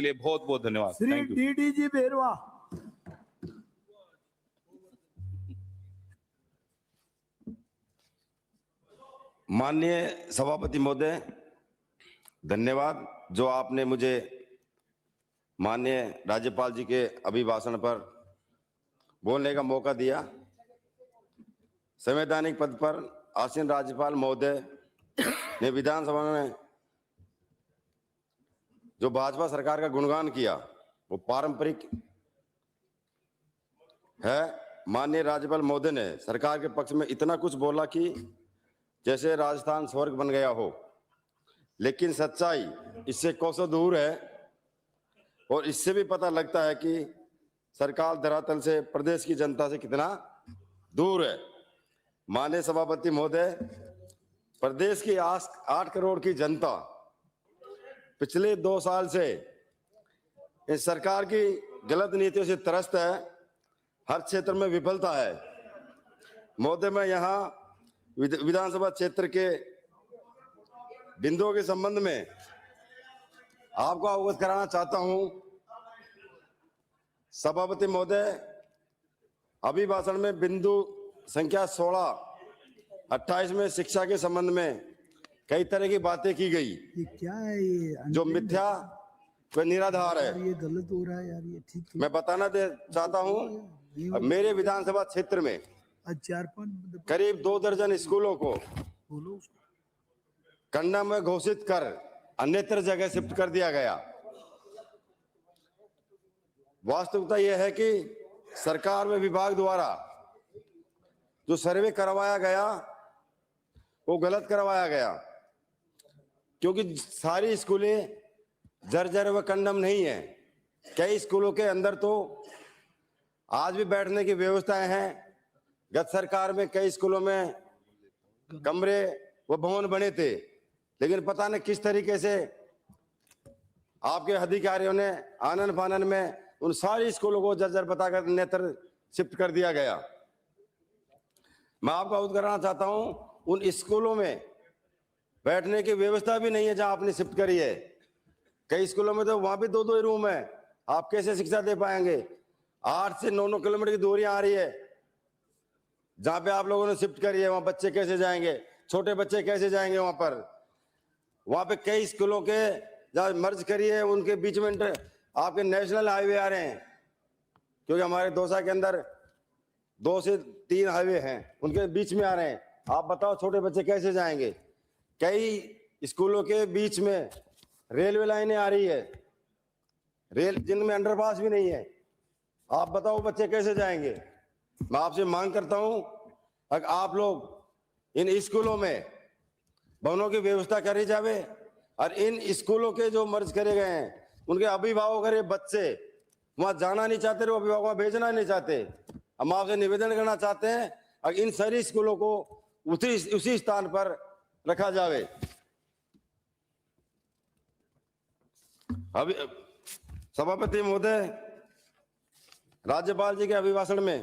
के लिए बहुत बहुत धन्यवाद। Shri thank you. डीडीजी बेरवा। माननीय सभापति महोदय, धन्यवाद जो आपने मुझे माननीय राज्यपाल जी के अभिभाषण पर बोलने का मौका दिया। संवैधानिक पद पर आसीन राज्यपाल महोदय ने विधानसभा में जो भाजपा सरकार का गुणगान किया वो पारंपरिक है। माननीय राज्यपाल महोदय ने सरकार के पक्ष में इतना कुछ बोला कि जैसे राजस्थान स्वर्ग बन गया हो, लेकिन सच्चाई इससे कोसों दूर है और इससे भी पता लगता है कि सरकार धरातल से प्रदेश की जनता से कितना दूर है। माननीय सभापति महोदय, प्रदेश की 8 करोड़ की जनता पिछले 2 साल से इस सरकार की गलत नीतियों से त्रस्त है, हर क्षेत्र में विफलता है। महोदय, मैं यहाँ विधानसभा क्षेत्र के बिंदुओं के संबंध में आपको अवगत कराना चाहता हूं। सभापति महोदय, अभिभाषण में बिंदु संख्या 16-28 में शिक्षा के संबंध में कई तरह की बातें की गई। ये क्या है? ये जो मिथ्या व निराधार है। ये गलत हो रहा है यार, ये ठीक तो मैं बताना चाहता हूं, मेरे विधानसभा क्षेत्र में 4-5 करीब 2 दर्जन स्कूलों को बोलो। कंडम में घोषित कर अन्यत्र जगह शिफ्ट कर दिया गया। वास्तविकता यह है कि सरकार व विभाग द्वारा जो सर्वे करवाया गया वो गलत करवाया गया, क्योंकि सारी स्कूलें जर्जर व कंडम नहीं है। कई स्कूलों के अंदर तो आज भी बैठने की व्यवस्थाएं हैं। गत सरकार में कई स्कूलों में कमरे व भवन बने थे, लेकिन पता नहीं किस तरीके से आपके अधिकारियों ने आनन फानन में उन सारी स्कूलों को जर्जर बताकर नेत्र शिफ्ट कर दिया गया। मैं आपको अवगत कराना चाहता हूं, उन स्कूलों में बैठने की व्यवस्था भी नहीं है जहां आपने शिफ्ट करी है। कई स्कूलों में तो वहां भी 2-2 ही रूम है। आप कैसे शिक्षा दे पाएंगे? 8 से 9 किलोमीटर की दूरी आ रही है जहां पे आप लोगों ने शिफ्ट करी है, वहां बच्चे कैसे जाएंगे? छोटे बच्चे कैसे जाएंगे वहां पर? वहां पे कई स्कूलों के जहां मर्ज करी है उनके बीच में आपके नेशनल हाईवे आ रहे हैं, क्योंकि हमारे दौसा के अंदर 2 से 3 हाईवे हैं, उनके बीच में आ रहे हैं। आप बताओ छोटे बच्चे कैसे जाएंगे? कई स्कूलों के बीच में रेलवे लाइनें आ रही है, जिनमें अंडरपास भी नहीं है। आप बताओ बच्चे कैसे जाएंगे? मैं आपसे मांग करता हूं, अगर आप लोग इन स्कूलों में भवनों की व्यवस्था करी जावे और इन स्कूलों के जो मर्ज करे गए हैं उनके अभिभावक अगर बच्चे वहां जाना नहीं चाहते, वो अभिभावक वहां भेजना नहीं चाहते। हम आपसे निवेदन करना चाहते हैं अगर इन सारी स्कूलों को उसी स्थान पर रखा जावे। अभी सभापति महोदय, राज्यपाल जी के अभिभाषण में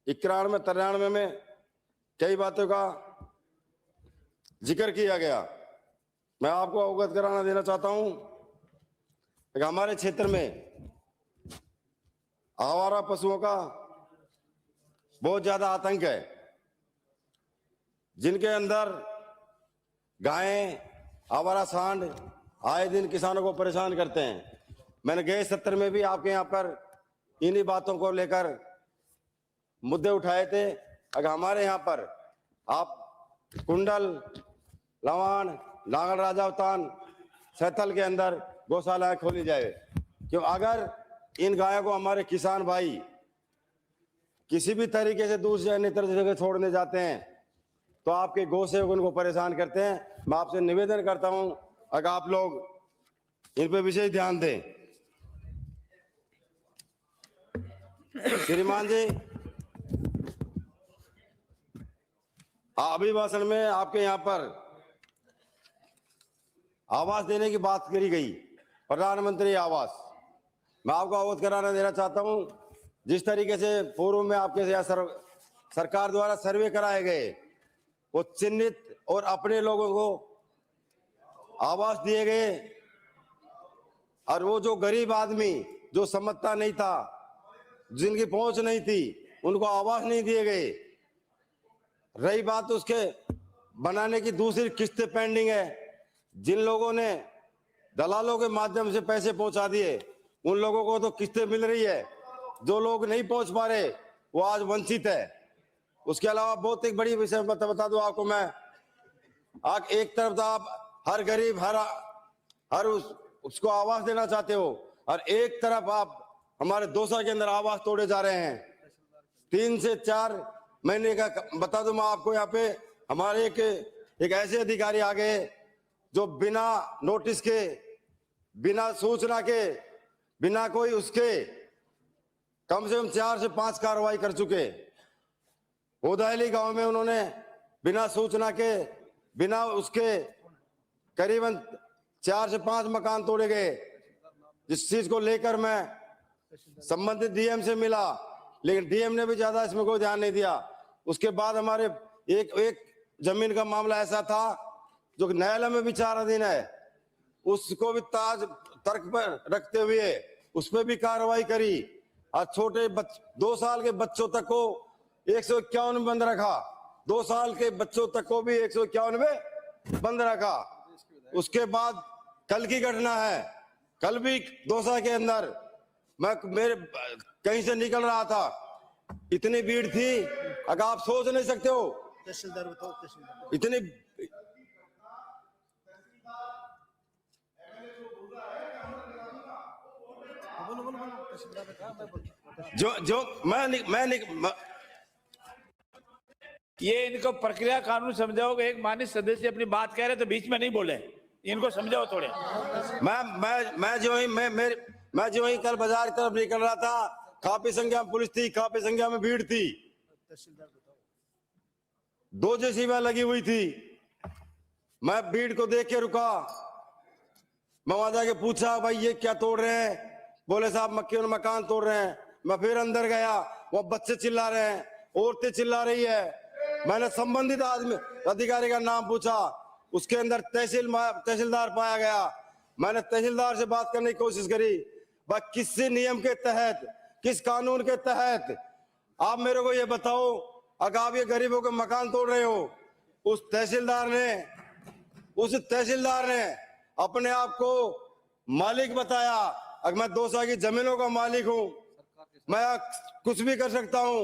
91-93 में कई बातों का जिक्र किया गया। मैं आपको अवगत कराना देना चाहता हूं कि हमारे क्षेत्र में आवारा पशुओं का बहुत ज्यादा आतंक है, जिनके अंदर गायें, आवारा सांड आए दिन किसानों को परेशान करते हैं। मैंने गए सत्र में भी आपके यहाँ पर इन्हीं बातों को लेकर मुद्दे उठाए थे। अगर हमारे यहाँ पर आप कुंडल, लवान, नागल राजावतान, सैथल के अंदर गौशालाएं खोली जाए, क्यों अगर इन गायों को हमारे किसान भाई किसी भी तरीके से दूसरी अन्य जगह छोड़ने जाते हैं तो आपके गौ सेवक उनको परेशान करते हैं। मैं आपसे निवेदन करता हूं अगर आप लोग इन पे विशेष ध्यान दें। श्रीमान जी, अभिभाषण में आपके यहाँ पर आवास देने की बात करी गई, प्रधानमंत्री आवास। मैं आपको अवगत कराना देना चाहता हूं, जिस तरीके से पूर्व में आपके यहाँ सरकार द्वारा सर्वे कराए गए, वो चिन्हित और अपने लोगों को आवास दिए गए। और वो जो गरीब आदमी जो समझता नहीं था, जिनकी पहुंच नहीं थी, उनको आवास नहीं दिए गए। रही बात उसके बनाने की, दूसरी किस्तें पेंडिंग है। जिन लोगों ने दलालों के माध्यम से पैसे पहुंचा दिए, उन लोगों को तो किस्तें मिल रही है। जो लोग नहीं पहुंच पा रहे वो आज वंचित है। उसके अलावा बहुत एक बड़ी विषय बता दूं आपको मैं, आज एक तरफ तो आप हर गरीब हर उसको आवास देना चाहते हो, और एक तरफ आप हमारे दौसा के अंदर आवास तोड़े जा रहे हैं। 3 से 4 महीने का बता दूं मैं आपको, यहाँ पे हमारे एक ऐसे अधिकारी आ गए जो बिना नोटिस के, बिना सूचना के, बिना कोई उसके कम से कम 4 से 5 कार्रवाई कर चुके। ओदायली गांव में उन्होंने बिना सूचना के, बिना उसके करीबन 4 से 5 मकान तोड़े गए, जिस चीज को लेकर मैं संबंधित डीएम से मिला, लेकिन डीएम ने भी ज्यादा इसमें कोई ध्यान नहीं दिया। उसके बाद हमारे एक जमीन का मामला ऐसा था जो न्यायालय में विचाराधीन है, उसको भी ताज तर्क पर रखते हुए उस पर भी कार्रवाई करी। और छोटे 2 साल के बच्चों तक को 151 में बंद रखा, 2 साल के बच्चों तक को भी 151 में बंद रखा। उसके बाद कल की घटना है, कल भी दौसा के अंदर मैं मेरे कहीं से निकल रहा था, इतनी भीड़ थी, अगर आप सोच नहीं सकते हो तहसीलदार बताओ, तहसीलदार इतनी। बोलो बोलो बोलो, तहसीलदार बताओ, मैं बोलूं। जो मैं ये इनको प्रक्रिया कानून समझाओ कि एक माननीय सदस्य अपनी बात कह रहे तो बीच में नहीं बोले, इनको समझाओ थोड़े। मैं जो ही कल बाजार की तरफ निकल रहा था, काफी संख्या में पुलिस थी, काफी संख्या में भीड़ थी, तहसीलदार बताओ। 2 जेसीबी लगी हुई थी। मैं भीड़ को देख के रुका, मैं वहां जाके पूछा, भाई ये क्या तोड़ रहे हैं? बोले साहब मक्खी और मकान तोड़ रहे हैं। मैं फिर अंदर गया, वो बच्चे चिल्ला रहे हैं, औरतें चिल्ला रही है। मैंने संबंधित आदमी अधिकारी का नाम पूछा, उसके अंदर तहसीलदार पाया गया। मैंने तहसीलदार से बात करने की कोशिश करी, भाई किस नियम के तहत, किस कानून के तहत आप मेरे को ये बताओ, अगर आप ये गरीबों के मकान तोड़ रहे हो। उस तहसीलदार ने अपने आप को मालिक बताया। अगर मैं दौसा की जमीनों का मालिक हूं, मैं कुछ भी कर सकता हूं।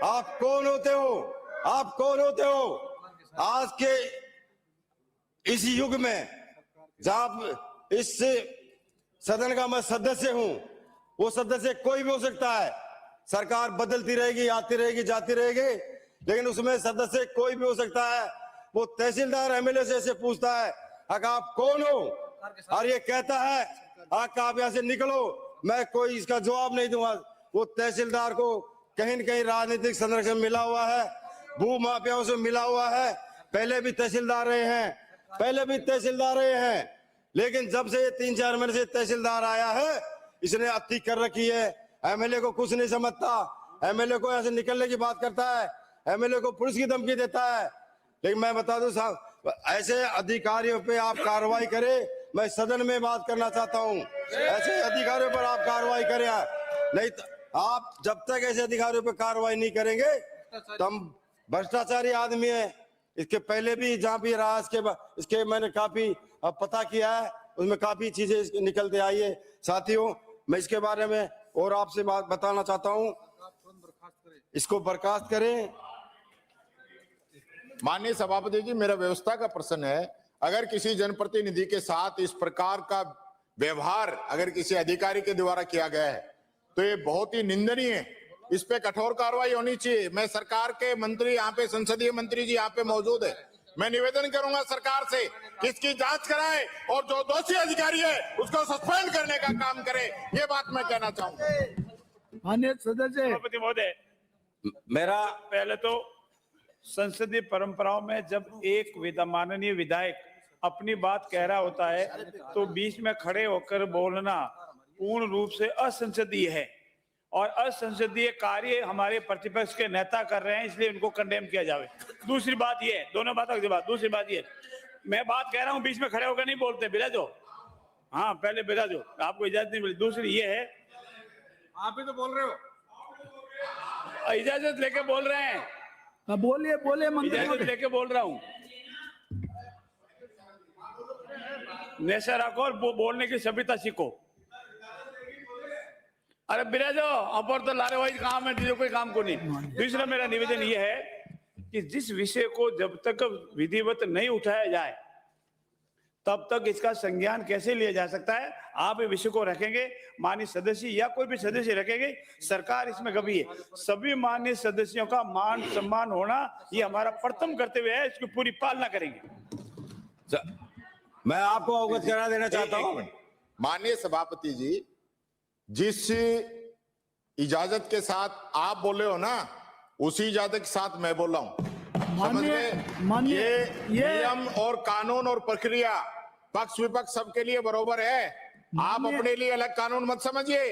आप कौन होते हो? आप कौन होते हो? आज के इस युग में जहां इस सदन का मैं सदस्य हूं, वो सदस्य कोई भी हो सकता है। सरकार बदलती रहेगी, आती रहेगी, जाती रहेगी, लेकिन उसमें सदस्य कोई भी हो सकता है। वो तहसीलदार एमएलए से ऐसे पूछता है, अगर आप कौन हो, और ये कहता है आप यहाँ से निकलो, मैं कोई इसका जवाब नहीं दूंगा। वो तहसीलदार को कहीं न कहीं राजनीतिक संरक्षण मिला हुआ है, भू माफियाओं से मिला हुआ है। पहले भी तहसीलदार रहे हैं, लेकिन जब से ये 3-4 महीने से तहसीलदार आया है, इसने अति कर रखी है। एमएलए को कुछ नहीं समझता, एमएलए को ऐसे निकलने की बात करता है, एमएलए को पुलिस की धमकी देता है। लेकिन मैं बता दूं साहब, ऐसे अधिकारियों पे आप कार्रवाई करें। मैं सदन में बात करना चाहता हूं, ऐसे अधिकारियों पर आप कार्रवाई करें, नहीं तो आप जब तक ऐसे अधिकारियों पर कार्रवाई नहीं करेंगे तो हम भ्रष्टाचारी आदमी है। इसके पहले भी जहां भी रहा, इसके मैंने काफी पता किया है, उसमें काफी चीजें निकलते आई है। साथियों, मैं इसके बारे में और आपसे बात बताना चाहता हूं, इसको बर्खास्त करें। माननीय सभापति जी, मेरा व्यवस्था का प्रश्न है, अगर किसी जनप्रतिनिधि के साथ इस प्रकार का व्यवहार अगर किसी अधिकारी के द्वारा किया गया है तो ये बहुत ही निंदनीय है। इस पे कठोर कार्रवाई होनी चाहिए। मैं सरकार के मंत्री यहाँ पे, संसदीय मंत्री जी यहाँ पे मौजूद है, मैं निवेदन करूंगा सरकार से कि इसकी जांच कराए और जो दोषी अधिकारी है उसको सस्पेंड करने का काम करे। ये बात मैं कहना चाहूंगा। माननीय सदस्य सभापति महोदय, मेरा पहले तो संसदीय परंपराओं में जब एक माननीय विधायक अपनी बात कह रहा होता है तो बीच में खड़े होकर बोलना पूर्ण रूप से असंसदीय है, और असंसदीय कार्य हमारे प्रतिपक्ष के नेता कर रहे हैं, इसलिए उनको कंडेम किया जावे। दूसरी बात ये, दोनों बातों की बात, दूसरी बात ये, मैं बात कह रहा हूं, बीच में खड़े होकर नहीं बोलते, बिला जो हाँ पहले बता दो, आपको इजाजत नहीं मिली। दूसरी ये है, आप ही तो बोल रहे हो। इजाजत लेके बोल रहे हैं, हाँ, बोलिए बोलिए मंत्री इजाजत महोदय। लेके बोल रहा हूँ। नेशा रखो और बोलने की सभ्यता सीखो। अरे बिराजो अपर तो लारे वाइज काम है, दूसरे कोई काम को नहीं। दूसरा मेरा निवेदन ये है कि जिस विषय को जब तक विधिवत नहीं उठाया जाए तब तक इसका संज्ञान कैसे लिया जा सकता है। आप इस विषय को रखेंगे, माननीय सदस्य या कोई भी सदस्य रखेंगे, सरकार इसमें गंभीर है। सभी माननीय सदस्यों का मान सम्मान होना ये हमारा प्रथम कर्तव्य है, इसकी पूरी पालना करेंगे। मैं आपको अवगत करा देना चाहता हूं। माननीय सभापति जी, जिस इजाजत के साथ आप बोले हो ना, उसी इजाजत के साथ मैं बोल रहा हूं। समझ गए? माननीय ये ये नियम और कानून और प्रक्रिया पक्ष विपक्ष सबके लिए बराबर है। आप अपने लिए अलग कानून मत समझिए,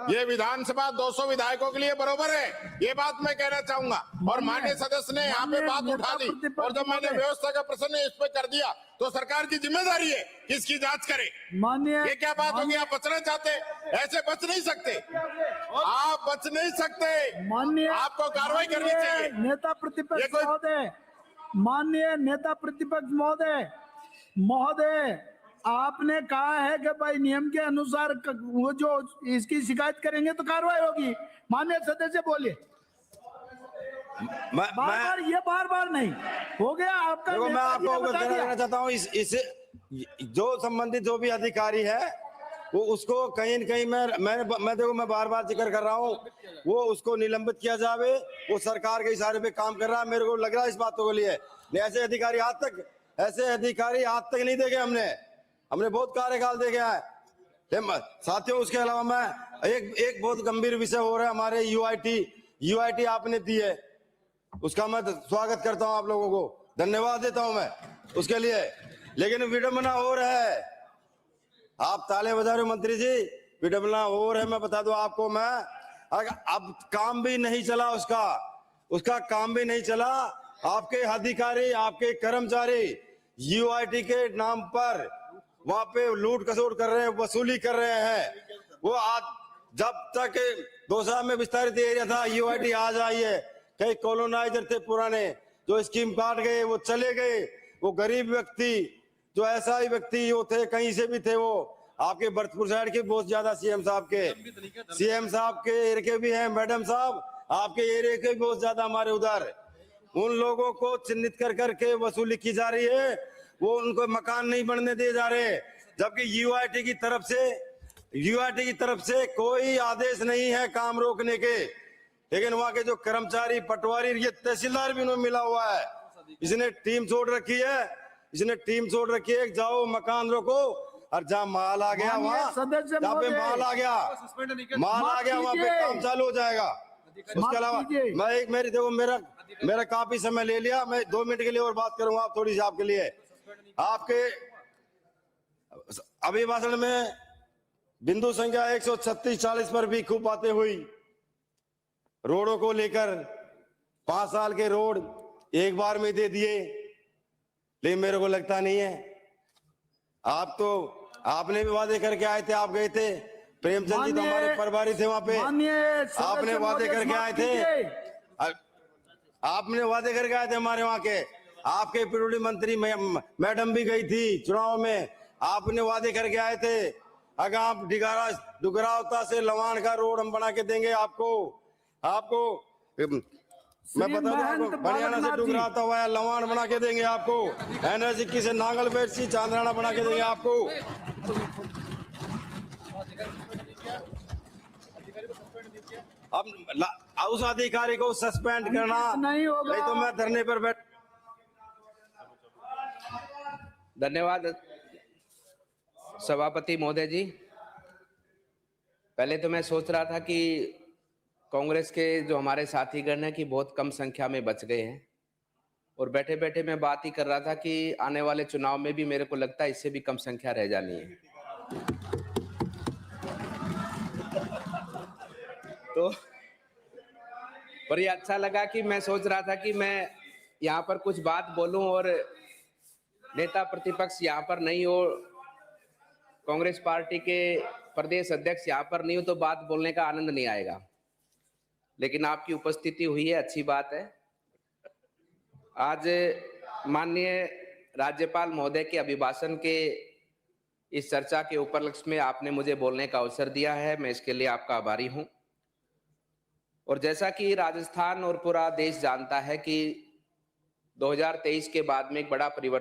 ये विधानसभा 200 विधायकों के लिए बराबर है, ये बात मैं कहना चाहूंगा। और माननीय सदस्य ने यहाँ पे बात उठा दी, और जब मैंने व्यवस्था का प्रश्न इस पे कर दिया तो सरकार की जिम्मेदारी है कि इसकी जांच करे। माननीय ये क्या बात होगी? आप बचना चाहते, ऐसे बच नहीं सकते, आप बच नहीं सकते, माननीय आपको कार्रवाई करनी चाहिए। नेता ये प्रतिपक्ष कोई- महोदय, माननीय नेता प्रतिपक्ष महोदय, आपने कहा है कि भाई नियम के अनुसार वो जो इसकी शिकायत करेंगे तो कार्रवाई होगी। माननीय सदस्य बोलिए, बार बार नहीं हो गया आपका। देखो, मैं आपको नेता जी ने अवगत बता करा दिया। देना चाहता हूँ, इस जो संबंधित जो भी अधिकारी है वो उसको कहीं न कहीं मैं देखो, मैं बार बार जिक्र कर रहा हूँ, वो उसको निलंबित किया जावे। वो सरकार के इशारे पे काम कर रहा है, मेरे को लग रहा है इस बातों के लिए। ऐसे अधिकारी आज तक नहीं देखे हमने बहुत कार्यकाल देखे हैं साथियों। उसके अलावा मैं एक बहुत गंभीर विषय हो रहा है, हमारे यूआईटी आपने दी है, उसका मैं स्वागत करता हूं, आप लोगों को धन्यवाद देता हूं मैं उसके लिए। लेकिन विडंबना हो रहा है, आप ताले बजा रहे हो मंत्री जी, विडंबना हो रहा है। मैं बता दूं आपको, अब काम भी नहीं चला, उसका काम भी नहीं चला। आपके अधिकारी, आपके कर्मचारी यूआईटी के नाम पर वहां पे लूट खसोट कर रहे हैं, वसूली कर रहे हैं। वो आज जब तक 2 साल में विस्तारित एरिया था, यूआईटी आज आई है। कई कॉलोनाइजर थे पुराने जो स्कीम काट गए, वो चले गए। वो गरीब व्यक्ति, जो ऐसा ही व्यक्ति वो थे, कहीं से भी थे, वो आपके भरतपुर साइड के बहुत ज्यादा सीएम साहब के एरिया के भी हैं, मैडम साहब आपके एरिया के भी बहुत ज्यादा हमारे उधर। उन लोगों को चिन्हित कर करके वसूली की जा रही है, वो उनको मकान नहीं बनने दिए जा रहे, जबकि यूआईटी की तरफ से कोई आदेश नहीं है काम रोकने के। लेकिन वहां के जो कर्मचारी, पटवारी, ये तहसीलदार भी उन्हें मिला हुआ है, इसने टीम छोड़ रखी है, जाओ मकान रोको। और जहाँ माल आ गया, वहाँ जहाँ पे माल आ गया वहाँ पे काम चालू हो जाएगा। उसके अलावा मेरा काफी समय ले लिया, मैं 2 मिनट के लिए और बात करूंगा थोड़ी सी आपके लिए। आपके अभिभाषण में बिंदु संख्या 136-40 पर भी खूब बातें हुई रोडों को लेकर। 5 साल के रोड एक बार में दे दिए, लेकिन मेरे को लगता नहीं है। आपने भी वादे करके आए थे, आप गए थे, प्रेमचंद जी तो हमारे प्रभारी थे वहां पे, आपने वादे करके आए थे, आपने वादे करके आए थे हमारे वहां के। आपके पिरोड़ी मंत्री मैडम भी गई थी चुनाव में, आपने वादे करके आए थे। अगर आप डुगरावता से लवान का रोड हम बना के देंगे आपको मैं बता दूं, आपको बनियाना से डुगरावता हुआ लवान बना के देंगे आपको, एनर्जी से नांगलबेट से चांदराना बना के देंगे आपको। अब उस अधिकारी को सस्पेंड करना नहीं होगा। नहीं तो मैं धरने पर बैठ। धन्यवाद सभापति महोदय जी। पहले तो मैं सोच रहा था कि कांग्रेस के जो हमारे साथीगण हैं कि बहुत कम संख्या में बच गए हैं, और बैठे बैठे मैं बात ही कर रहा था कि आने वाले चुनाव में भी मेरे को लगता है इससे भी कम संख्या रह जानी है। तो पर ये अच्छा लगा कि मैं सोच रहा था कि मैं यहाँ पर कुछ बात बोलूं और नेता प्रतिपक्ष यहाँ पर नहीं हो, कांग्रेस पार्टी के प्रदेश अध्यक्ष यहाँ पर नहीं हो तो बात बोलने का आनंद नहीं आएगा, लेकिन आपकी उपस्थिति हुई है, अच्छी बात है। आज माननीय राज्यपाल महोदय के अभिभाषण के इस चर्चा के उपलक्ष्य में आपने मुझे बोलने का अवसर दिया है, मैं इसके लिए आपका आभारी हूं। और जैसा कि राजस्थान और पूरा देश जानता है कि 2023 के बाद में एक बड़ा परिवर्तन